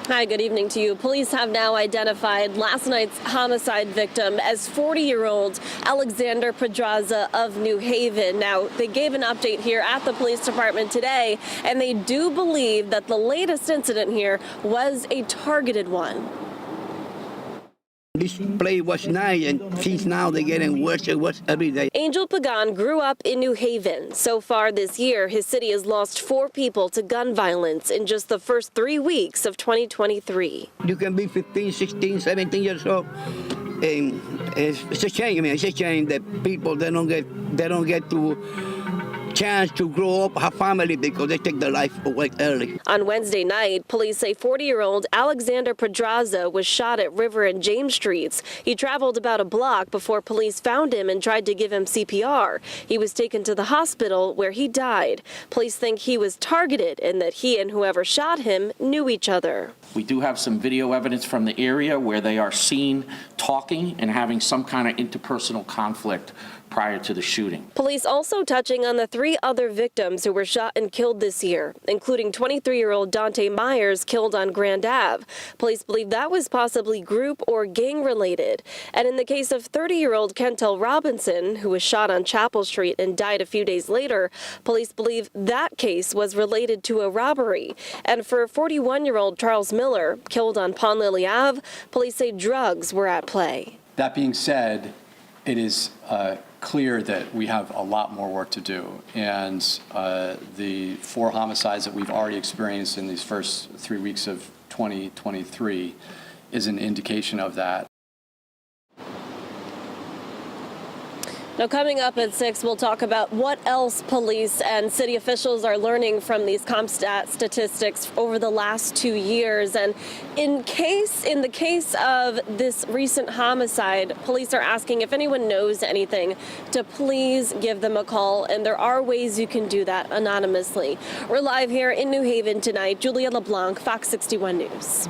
Hi, good evening to you. Police have now identified last night's homicide victim as 40-year-old Alexander Pedraza of New Haven. Now, they gave an update here at the police department today, and they do believe that the latest incident here was a targeted one. This play was nice, and since now they're getting worse and worse every day. Angel Pagan grew up in New Haven. So far this year, his city has lost 4 people to gun violence in just the first 3 weeks of 2023. You can be 15, 16, 17 years old, and it's a shame. I mean, it's a shame that people they don't get to chance to grow up, have family, because they take their life away early. On Wednesday night, police say 40-year-old Alexander Pedraza was shot at River and James Streets. He traveled about a block before police found him and tried to give him CPR. He was taken to the hospital where he died. Police think he was targeted and that he and whoever shot him knew each other. We do have some video evidence from the area where they are seen talking and having some kind of interpersonal conflict prior to the shooting. Police also touching on the 3 other victims who were shot and killed this year, including 23-year-old Dante Myers killed on Grand Ave. Police believe that was possibly group or gang related. And in the case of 30-year-old Kentel Robinson, who was shot on Chapel Street and died a few days later, police believe that case was related to a robbery. And for 41-year-old Charles Miller, killed on Pond Lily Ave, police say drugs were at play. That being said, it is clear that we have a lot more work to do, and the 4 homicides that we've already experienced in these first 3 weeks of 2023 is an indication of that. Now, coming up at 6, we'll talk about what else police and city officials are learning from these CompStat statistics over the last 2 years. And in the case of this recent homicide, police are asking if anyone knows anything to please give them a call. And there are ways you can do that anonymously. We're live here in New Haven tonight. Julia LeBlanc, Fox 61 News.